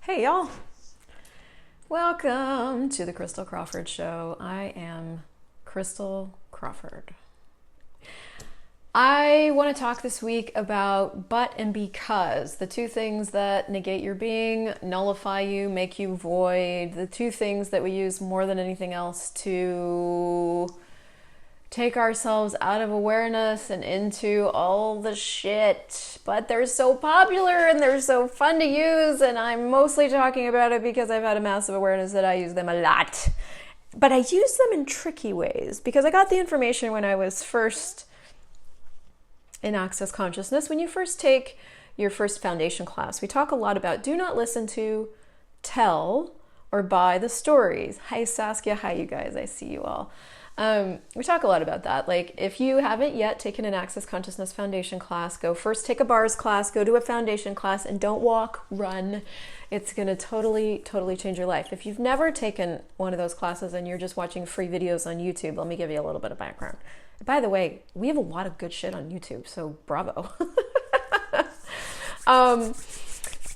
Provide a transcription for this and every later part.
Hey y'all, welcome to the Christel Crawford Show. I am Christel Crawford. I want to talk this week about but and because, the two things that negate your being, nullify you, make you void, the two things that we use more than anything else to take ourselves out of awareness and into all the shit. But they're so popular and they're so fun to use, and I'm mostly talking about it because I've had a massive awareness that I use them a lot. But I use them in tricky ways because I got the information when I was first in Access Consciousness. When you first take your first foundation class, we talk a lot about do not listen to, tell, or buy the stories. Hi Saskia, hi you guys, I see you all. We talk a lot about that. Like, if you haven't yet taken an Access Consciousness Foundation class, go first take a bars class, go to a foundation class, and don't walk, run. It's going to totally change your life. If you've never taken one of those classes and you're just watching free videos on YouTube, let me give you a little bit of background. By the way, we have a lot of good shit on YouTube, so bravo.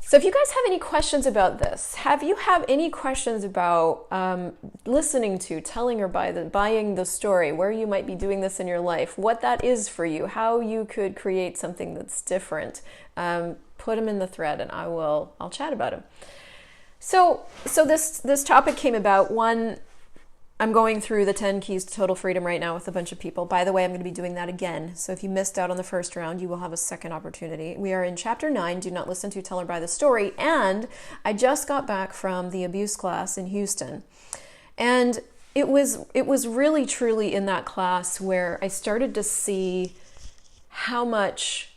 So if you guys have any questions about this, any questions about listening to, telling, or buying the story, where you might be doing this in your life, what that is for you, how you could create something that's different, put them in the thread and I'll chat about them. So this topic came about. One, I'm going through the 10 keys to total freedom right now with a bunch of people. By the way, I'm going to be doing that again. So if you missed out on the first round, you will have a second opportunity. We are in chapter 9, do not listen to, tell, or buy the story. And I just got back from the abuse class in Houston. And it was really truly in that class where I started to see how much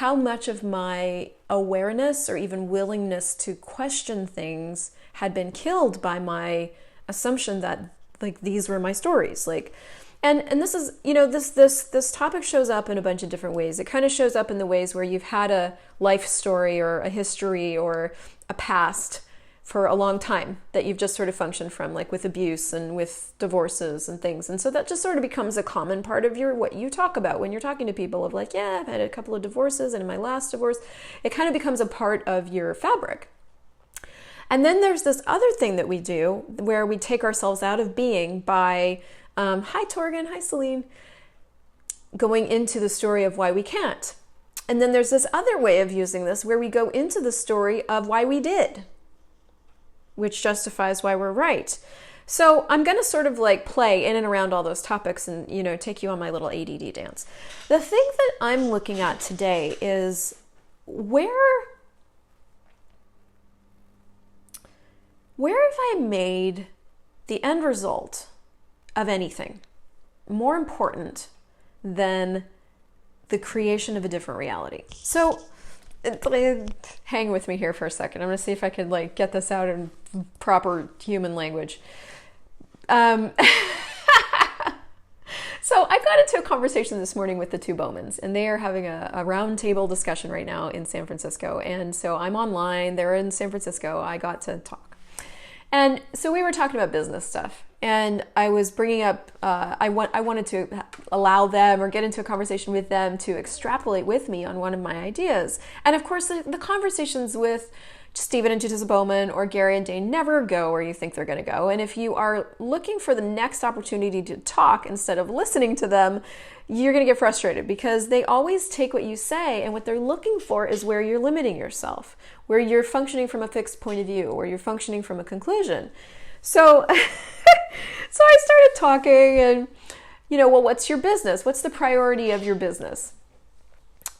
of my awareness or even willingness to question things had been killed by my assumption that like these were my stories. Like, and this is, this topic shows up in a bunch of different ways. It kind of shows up in the ways where you've had a life story or a history or a past for a long time that you've just sort of functioned from, like with abuse and with divorces and things. And so that just sort of becomes a common part of what you talk about when you're talking to people of like, yeah, I've had a couple of divorces, and in my last divorce, it kind of becomes a part of your fabric. And then there's this other thing that we do where we take ourselves out of being by, hi Torgan, hi Celine, going into the story of why we can't. And then there's this other way of using this where we go into the story of why we did, which justifies why we're right. So I'm going to sort of like play in and around all those topics and, take you on my little ADD dance. The thing that I'm looking at today is where have I made the end result of anything more important than the creation of a different reality? So hang with me here for a second. I'm going to see if I can like get this out in proper human language. So I got into a conversation this morning with the two Bowmans, and they are having a round table discussion right now in San Francisco. And so I'm online, they're in San Francisco, I got to talk. And so we were talking about business stuff, and I was bringing up, I wanted to allow them or get into a conversation with them to extrapolate with me on one of my ideas. And of course, the conversations with Stephen and Judith Bowman or Gary and Dane never go where you think they're going to go. And if you are looking for the next opportunity to talk instead of listening to them, you're going to get frustrated because they always take what you say, and what they're looking for is where you're limiting yourself, where you're functioning from a fixed point of view, or you're functioning from a conclusion. So, so I started talking and, well, what's your business? What's the priority of your business?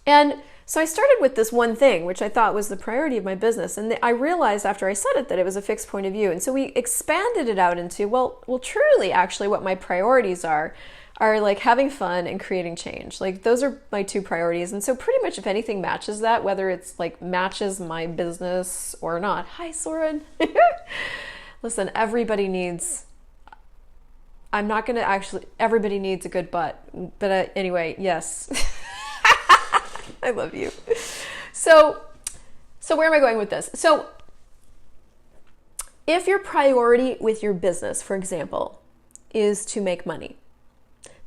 And so I started with this one thing, which I thought was the priority of my business. And I realized after I said it that it was a fixed point of view. And so we expanded it out into, well, truly, actually, what my priorities are like having fun and creating change. Like those are my two priorities. And so pretty much if anything matches that, whether it's like matches my business or not. Hi, Soren. Listen, everybody needs a good butt. But anyway, yes. I love you. So where am I going with this? So if your priority with your business, for example, is to make money,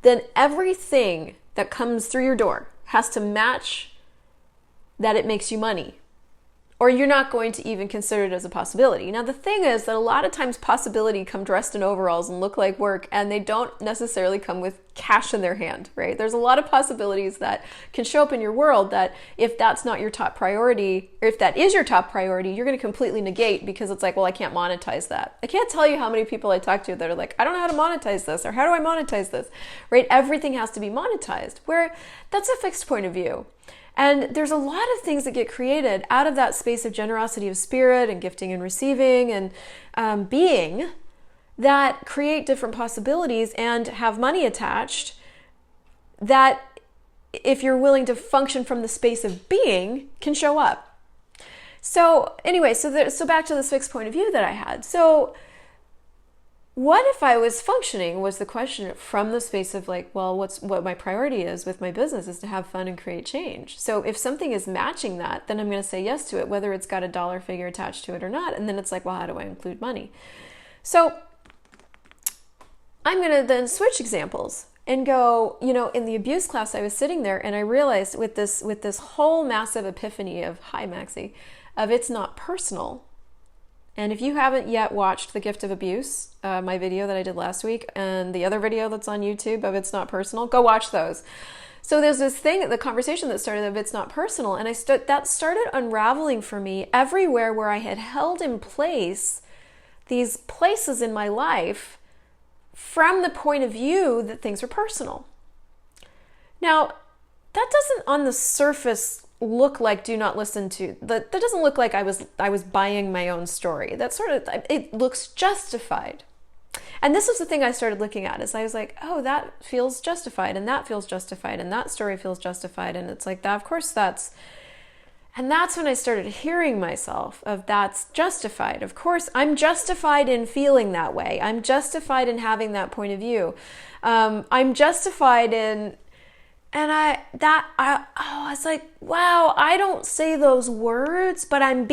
then everything that comes through your door has to match that it makes you money. or you're not going to even consider it as a possibility. Now, the thing is that a lot of times possibility come dressed in overalls and look like work, and they don't necessarily come with cash in their hand, right? There's a lot of possibilities that can show up in your world that if that's not your top priority, or if that is your top priority, you're going to completely negate, because it's like, well, I can't monetize that. I can't tell you how many people I talk to that are like, I don't know how to monetize this, or how do I monetize this, right? Everything has to be monetized, where that's a fixed point of view. And there's a lot of things that get created out of that space of generosity of spirit and gifting and receiving and being, that create different possibilities and have money attached, that if you're willing to function from the space of being, can show up. So anyway, so back to this fixed point of view that I had. So what if I was functioning, was the question, from the space of like, well, what my priority is with my business is to have fun and create change. So if something is matching that, then I'm going to say yes to it, whether it's got a dollar figure attached to it or not. And then it's like, well, how do I include money? So I'm going to then switch examples and go, in the abuse class, I was sitting there and I realized with this whole massive epiphany of, hi, Maxie, of it's not personal. And if you haven't yet watched The Gift of Abuse, my video that I did last week, and the other video that's on YouTube of It's Not Personal, go watch those. So there's this thing, the conversation that started of It's Not Personal, and that started unraveling for me everywhere where I had held in place these places in my life from the point of view that things are personal. Now, that doesn't on the surface look like do not listen to, that doesn't look like I was buying my own story. That sort of, it looks justified. And this was the thing I started looking at, is I was like, oh, that feels justified, and that feels justified, and that story feels justified. And it's like, that, of course and that's when I started hearing myself of, that's justified. Of course, I'm justified in feeling that way. I'm justified in having that point of view. I'm justified in, and I was like, wow, I don't say those words, but I'm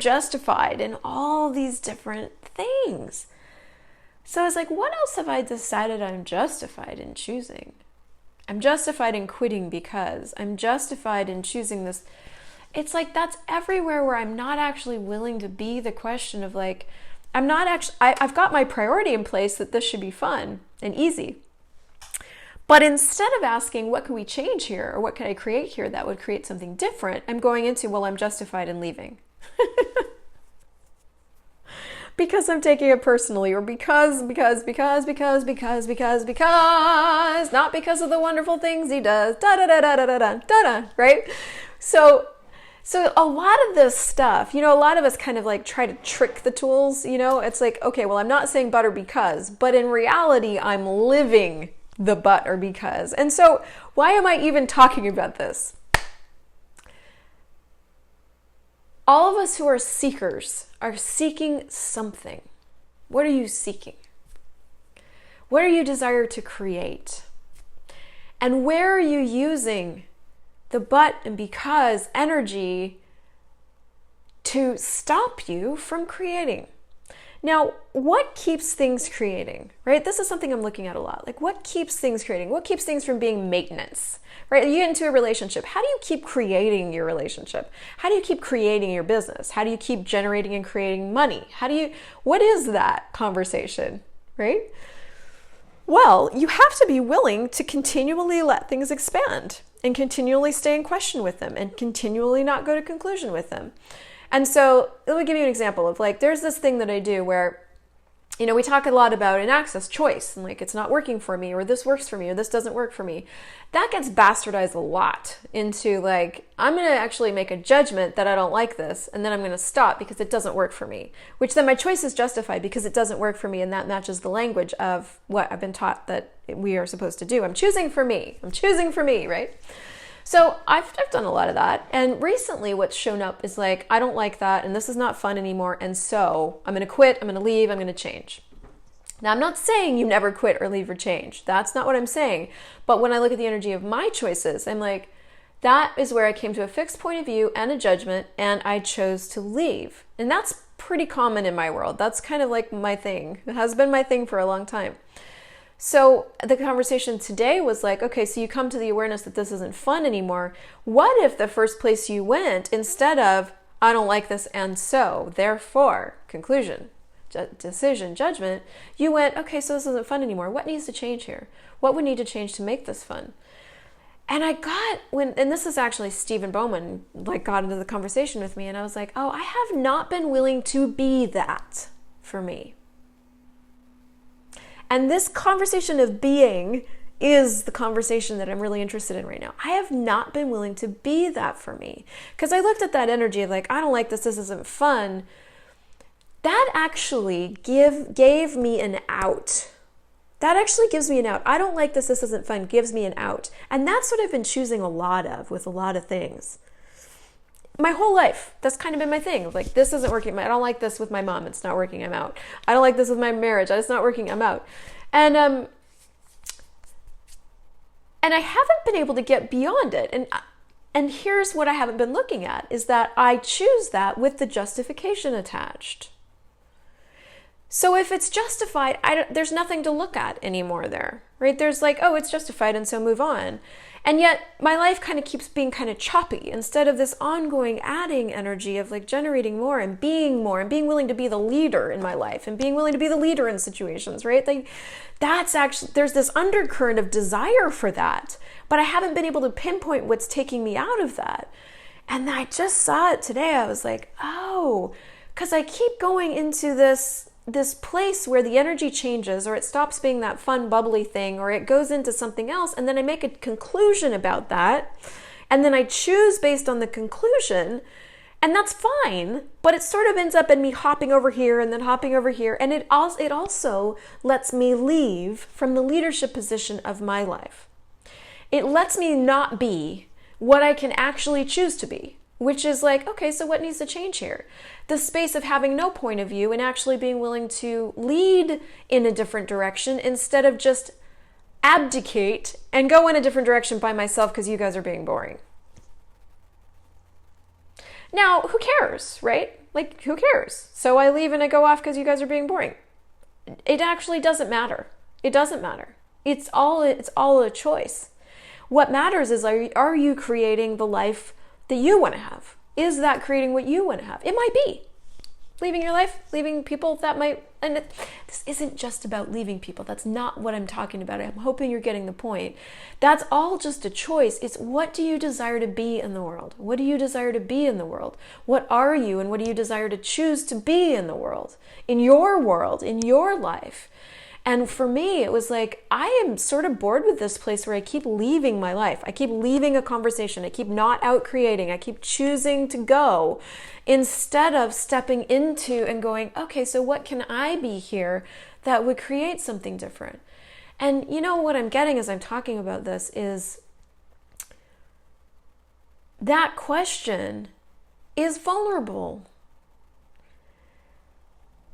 justified in all these different things. So I was like, what else have I decided I'm justified in choosing? I'm justified in quitting because I'm justified in choosing this. It's like, that's everywhere where I'm not actually willing to be the question of like, I've got my priority in place that this should be fun and easy. But instead of asking, what can we change here? Or what can I create here that would create something different? I'm going into, well, I'm justified in leaving. Because I'm taking it personally, or because, not because of the wonderful things he does, right? So a lot of this stuff, a lot of us kind of like try to trick the tools, it's like, okay, well, I'm not saying but or because, but in reality, I'm living the but or because. And so why am I even talking about this? All of us who are seekers are seeking something. What are you seeking? What are you desire to create? And where are you using the but and because energy to stop you from creating? Now, what keeps things creating, right? This is something I'm looking at a lot. Like, what keeps things creating? What keeps things from being maintenance, right? You get into a relationship. How do you keep creating your relationship? How do you keep creating your business? How do you keep generating and creating money? What is that conversation, right? Well, you have to be willing to continually let things expand and continually stay in question with them and continually not go to conclusion with them. And so let me give you an example of like, there's this thing that I do where, we talk a lot about an access choice and like, it's not working for me, or this works for me, or this doesn't work for me. That gets bastardized a lot into like, I'm going to actually make a judgment that I don't like this, and then I'm going to stop because it doesn't work for me, which then my choice is justified because it doesn't work for me. And that matches the language of what I've been taught that we are supposed to do. I'm choosing for me, right? So I've done a lot of that. And recently what's shown up is like, I don't like that, and this is not fun anymore. And so I'm going to quit, I'm going to leave, I'm going to change. Now, I'm not saying you never quit or leave or change. That's not what I'm saying. But when I look at the energy of my choices, I'm like, that is where I came to a fixed point of view and a judgment, and I chose to leave. And that's pretty common in my world. That's kind of like my thing. It has been my thing for a long time. So the conversation today was like, okay, so you come to the awareness that this isn't fun anymore. What if the first place you went, instead of, I don't like this, and so, therefore, conclusion, decision, judgment, you went, okay, so this isn't fun anymore. What needs to change here? What would need to change to make this fun? And and this is actually Stephen Bowman, got into the conversation with me, and I was like, oh, I have not been willing to be that for me. And this conversation of being is the conversation that I'm really interested in right now. I have not been willing to be that for me. Because I looked at that energy of I don't like this isn't fun. That actually gave me an out. That actually gives me an out. I don't like this isn't fun, gives me an out. And that's what I've been choosing a lot of with a lot of things. My whole life, that's kind of been my thing. This isn't working. I don't like this with my mom. It's not working. I'm out. I don't like this with my marriage. It's not working. I'm out. And I haven't been able to get beyond it. And here's what I haven't been looking at, is that I choose that with the justification attached. So if it's justified, there's nothing to look at anymore there, right? There's it's justified, and so move on. And yet my life kind of keeps being kind of choppy instead of this ongoing adding energy of generating more and being willing to be the leader in my life and being willing to be the leader in situations, right? That's actually, there's this undercurrent of desire for that, but I haven't been able to pinpoint what's taking me out of that. And I just saw it today. I was like, oh, because I keep going into this place where the energy changes, or it stops being that fun, bubbly thing, or it goes into something else, and then I make a conclusion about that, and then I choose based on the conclusion, and that's fine, but it sort of ends up in me hopping over here and then hopping over here, and it also lets me leave from the leadership position of my life. It lets me not be what I can actually choose to be, which is okay, so what needs to change here? The space of having no point of view and actually being willing to lead in a different direction instead of just abdicate and go in a different direction by myself because you guys are being boring. Now, who cares, right? Who cares? So I leave and I go off because you guys are being boring. It actually doesn't matter. It doesn't matter. It's all a choice. What matters is, are you creating the life that you want to have? Is that creating what you want to have? It might be. Leaving your life, leaving people, that might, and this isn't just about leaving people. That's not what I'm talking about. I'm hoping you're getting the point. That's all just a choice. It's, what do you desire to be in the world? What do you desire to be in the world? What are you, and what do you desire to choose to be in the world, in your life? And for me, it was I am sort of bored with this place where I keep leaving my life. I keep leaving a conversation. I keep not out creating. I keep choosing to go instead of stepping into and going, okay, so what can I be here that would create something different? And what I'm getting as I'm talking about this is that question is vulnerable.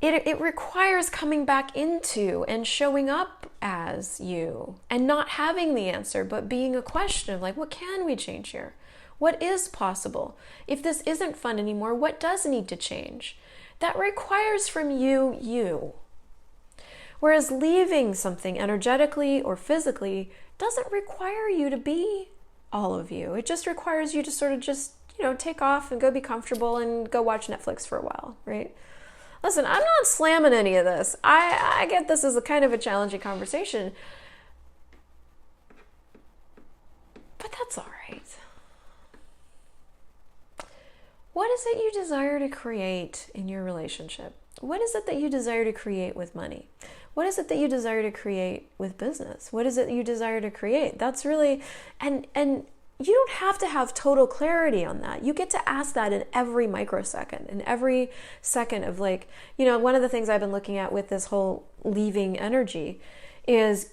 It requires coming back into and showing up as you and not having the answer, but being a question of what can we change here? What is possible? If this isn't fun anymore, what does need to change? That requires from you. Whereas leaving something energetically or physically doesn't require you to be all of you. It just requires you to sort of just, take off and go be comfortable and go watch Netflix for a while, right? Listen, I'm not slamming any of this. I get this as a kind of a challenging conversation. But that's all right. What is it you desire to create in your relationship? What is it that you desire to create with money? What is it that you desire to create with business? What is it you desire to create? That's really, and you don't have to have total clarity on that. You get to ask that in every microsecond, in every second of one of the things I've been looking at with this whole leaving energy is,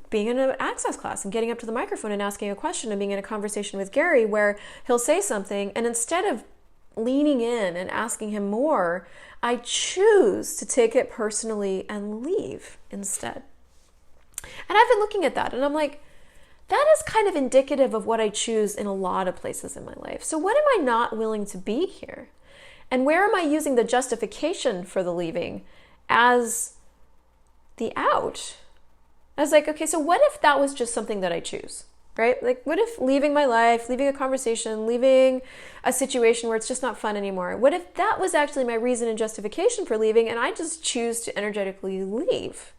being in an access class and getting up to the microphone and asking a question and being in a conversation with Gary where he'll say something, and instead of leaning in and asking him more, I choose to take it personally and leave instead. And I've been looking at that and I'm like, that is kind of indicative of what I choose in a lot of places in my life. So what am I not willing to be here? And where am I using the justification for the leaving as the out? I was like, okay, so what if that was just something that I choose, right? Like, what if leaving my life, leaving a conversation, leaving a situation where it's just not fun anymore? What if that was actually my reason and justification for leaving, and I just choose to energetically leave?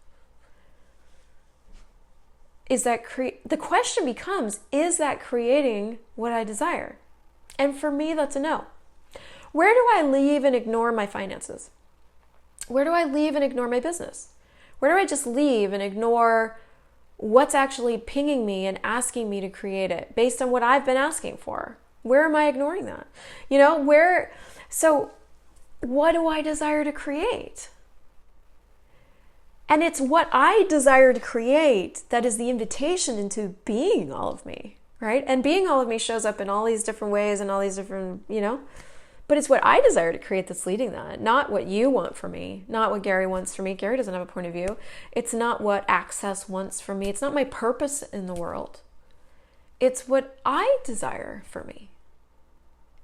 The question becomes, is that creating what I desire? And for me, that's a no. Where do I leave and ignore my finances? Where do I leave and ignore my business? Where do I just leave and ignore what's actually pinging me and asking me to create it based on what I've been asking for? Where am I ignoring that? So what do I desire to create? And it's what I desire to create that is the invitation into being all of me, right? And being all of me shows up in all these different ways and all these different, but it's what I desire to create that's leading that, not what you want for me, not what Gary wants for me. Gary doesn't have a point of view. It's not what Access wants for me. It's not my purpose in the world. It's what I desire for me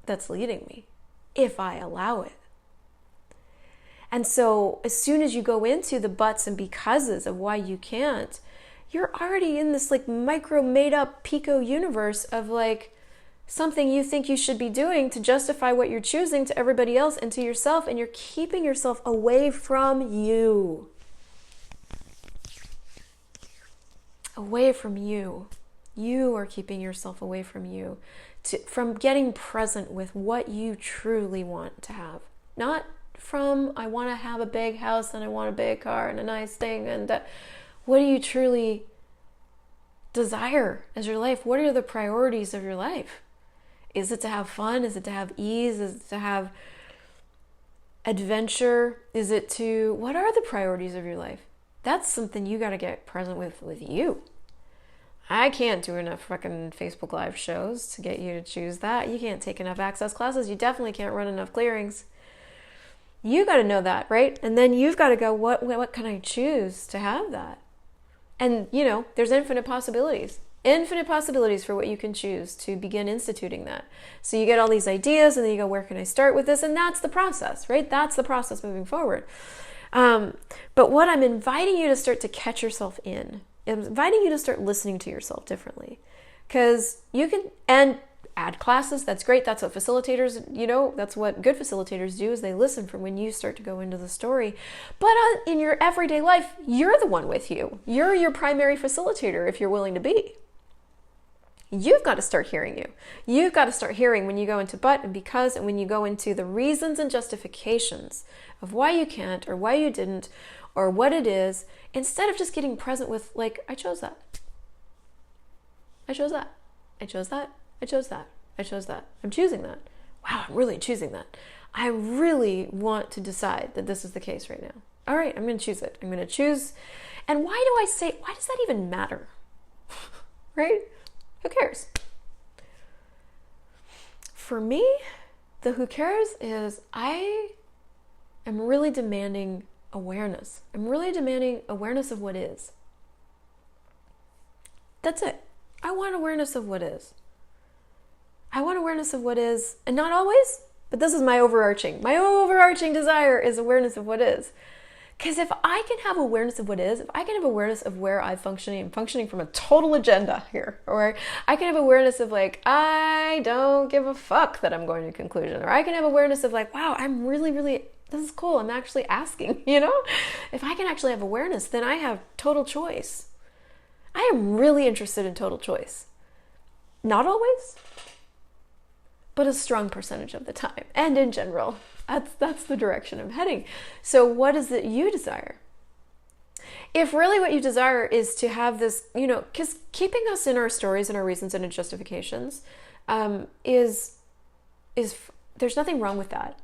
that's leading me, if I allow it. And so as soon as you go into the buts and becauses of why you can't, you're already in this like micro made up pico universe of like something you think you should be doing to justify what you're choosing to everybody else and to yourself, and you're keeping yourself away from you. Away from you. You are keeping yourself away from you, from getting present with what you truly want to have. Not from, I want to have a big house and I want a big car and a nice thing. And what do you truly desire as your life? What are the priorities of your life? Is it to have fun? Is it to have ease? Is it to have adventure? Is it to, what are the priorities of your life? That's something you got to get present with you. I can't do enough fucking Facebook Live shows to get you to choose that. You can't take enough Access classes. You definitely can't run enough clearings. You got to know that, right? And then you've got to go, what can I choose to have that? And, there's infinite possibilities for what you can choose to begin instituting that. So you get all these ideas and then you go, where can I start with this? And that's the process, right? That's the process moving forward. But what I'm inviting you to start to catch yourself in, I'm inviting you to start listening to yourself differently, because you can, and add classes. That's great. That's what facilitators, that's what good facilitators do, is they listen for when you start to go into the story. But in your everyday life, you're the one with you. You're your primary facilitator if you're willing to be. You've got to start hearing you. You've got to start hearing when you go into but and because, and when you go into the reasons and justifications of why you can't or why you didn't or what it is, instead of just getting present with like, I chose that. I chose that. I chose that. I chose that. I chose that. I'm choosing that. Wow, I'm really choosing that. I really want to decide that this is the case right now. All right, I'm going to choose it. I'm going to choose. And why does that even matter? Right? Who cares? For me, the who cares is I am really demanding awareness. I'm really demanding awareness of what is. That's it. I want awareness of what is. I want awareness of what is, and not always, but this is my overarching desire is awareness of what is. Because if I can have awareness of what is, if I can have awareness of where I'm functioning from a total agenda here, or I can have awareness of like, I don't give a fuck that I'm going to conclusion, or I can have awareness of like, wow, I'm really, this is cool. I'm actually asking, If I can actually have awareness, then I have total choice. I am really interested in total choice. Not always, but a strong percentage of the time. And in general, that's the direction I'm heading. So what is it you desire? If really what you desire is to have this, because keeping us in our stories and our reasons and our justifications is there's nothing wrong with that.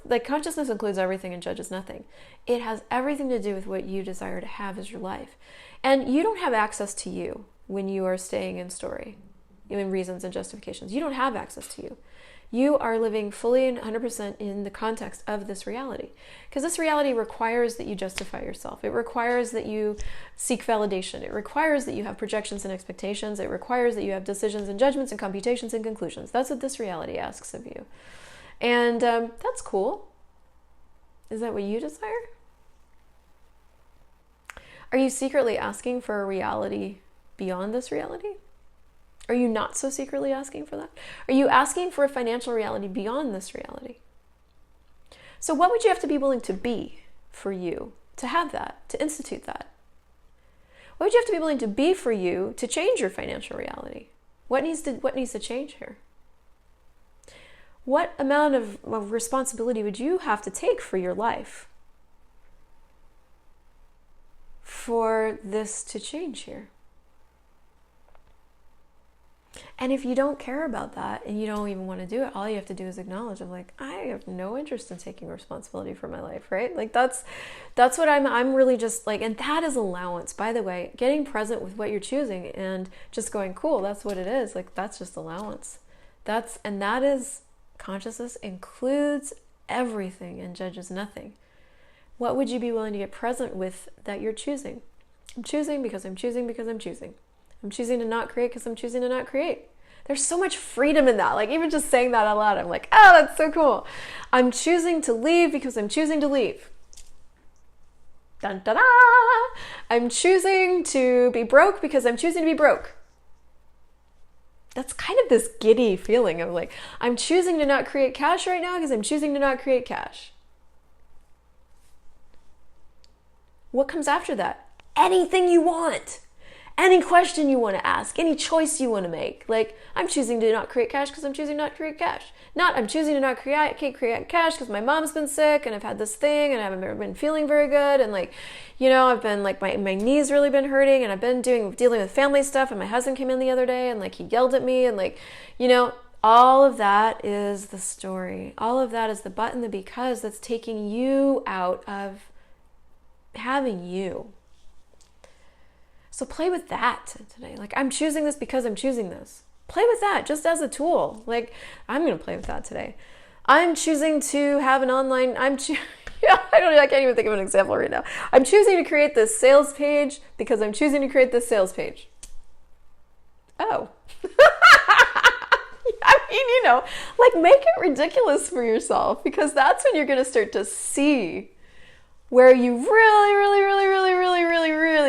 Like consciousness includes everything and judges nothing. It has everything to do with what you desire to have as your life. And you don't have access to you when you are staying in story, in reasons and justifications. You don't have access to you. You are living fully and 100% in the context of this reality. Because this reality requires that you justify yourself. It requires that you seek validation. It requires that you have projections and expectations. It requires that you have decisions and judgments and computations and conclusions. That's what this reality asks of you. And that's cool. Is that what you desire? Are you secretly asking for a reality beyond this reality? Are you not so secretly asking for that? Are you asking for a financial reality beyond this reality? So what would you have to be willing to be for you to have that, to institute that? What would you have to be willing to be for you to change your financial reality? What needs to change here? What amount of responsibility would you have to take for your life for this to change here? And if you don't care about that and you don't even want to do it, all you have to do is acknowledge, I'm like, I have no interest in taking responsibility for my life, right? Like that's what I'm really just like, and that is allowance, by the way, getting present with what you're choosing and just going, cool, that's what it is. Like that's just allowance. That is consciousness includes everything and judges nothing. What would you be willing to get present with that you're choosing? I'm choosing because I'm choosing because I'm choosing. I'm choosing to not create because I'm choosing to not create. There's so much freedom in that. Like even just saying that out loud, I'm like, oh, that's so cool. I'm choosing to leave because I'm choosing to leave. Dun, da, da. I'm choosing to be broke because I'm choosing to be broke. That's kind of this giddy feeling of like, I'm choosing to not create cash right now because I'm choosing to not create cash. What comes after that? Anything you want. Any question you want to ask, any choice you want to make. Like, I'm choosing to not create cash because I'm choosing not to create cash. Not, I'm choosing to not create cash because my mom's been sick and I've had this thing and I haven't been feeling very good. And like, you know, I've been like, my knee's really been hurting and I've been dealing with family stuff. And my husband came in the other day and like, he yelled at me and like, you know, all of that is the story. All of that is the but and the because that's taking you out of having you. So play with that today. Like, I'm choosing this because I'm choosing this. Play with that just as a tool. Like, I'm going to play with that today. I'm choosing to have an online, I can't even think of an example right now. I'm choosing to create this sales page because I'm choosing to create this sales page. Oh. I mean, you know, like make it ridiculous for yourself because that's when you're going to start to see where you really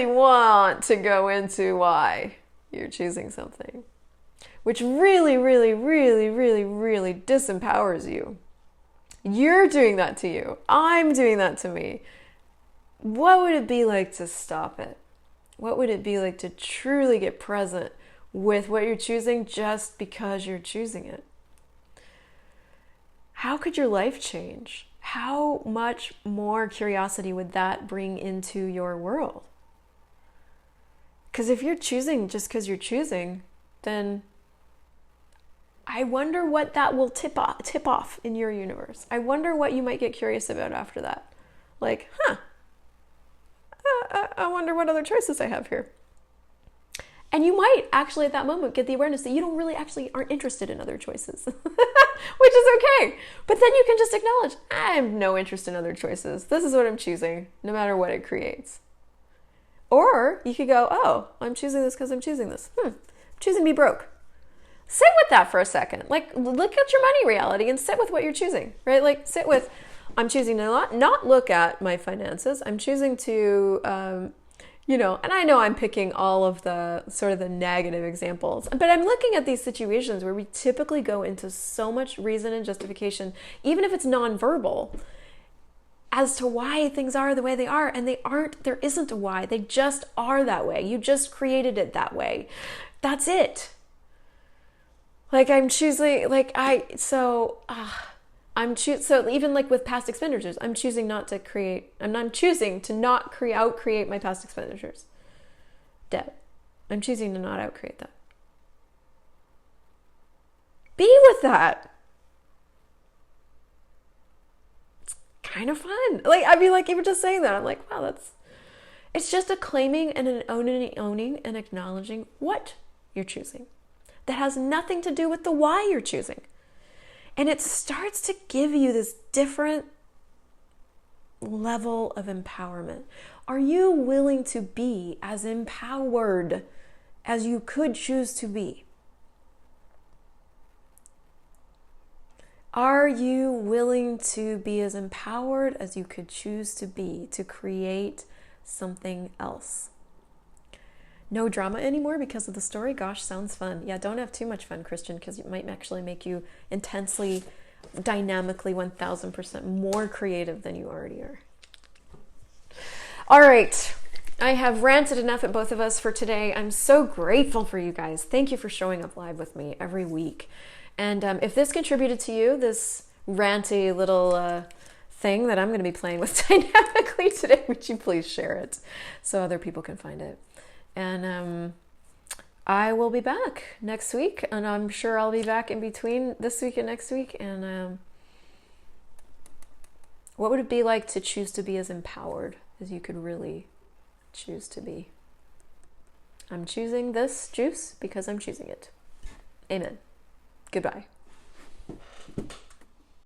want to go into why you're choosing something, which really disempowers you. You're doing that to you. I'm doing that to me. What would it be like to stop it? What would it be like to truly get present with what you're choosing just because you're choosing it? How could your life change? How much more curiosity would that bring into your world? Because if you're choosing just because you're choosing, then I wonder what that will tip off in your universe. I wonder what you might get curious about after that. Like, I wonder what other choices I have here. And you might actually at that moment get the awareness that you don't really actually aren't interested in other choices, which is okay. But then you can just acknowledge, I have no interest in other choices. This is what I'm choosing, no matter what it creates. Or you could go, oh, I'm choosing this because I'm choosing this. I'm choosing to be broke. Sit with that for a second. Like, look at your money reality and sit with what you're choosing, right? Like, sit with, I'm choosing to not look at my finances. I'm choosing to, and I know I'm picking all of the sort of the negative examples, but I'm looking at these situations where we typically go into so much reason and justification, even if it's nonverbal, as to why things are the way they are, and there isn't a why. They just are that way. You just created it that way. That's it. Like I'm choosing, so even like with past expenditures, I'm choosing not to create, I'm choosing to not out-create my past expenditures. Debt. I'm choosing to not out-create that. Be with that. It's kind of fun. Like, I mean, like even just saying that, I'm like, wow, it's just a claiming and an owning and acknowledging what you're choosing. That has nothing to do with the why you're choosing. And it starts to give you this different level of empowerment. Are you willing to be as empowered as you could choose to be? Are you willing to be as empowered as you could choose to be to create something else? No drama anymore because of the story? Gosh, sounds fun. Yeah, don't have too much fun, Christian, because it might actually make you intensely, dynamically, 1000% more creative than you already are. All right. I have ranted enough at both of us for today. I'm so grateful for you guys. Thank you for showing up live with me every week. And if this contributed to you, this ranty little thing that I'm going to be playing with dynamically today, would you please share it so other people can find it? And I will be back next week, and I'm sure I'll be back in between this week and next week. And what would it be like to choose to be as empowered as you could really choose to be? I'm choosing this juice because I'm choosing it. Amen. Goodbye.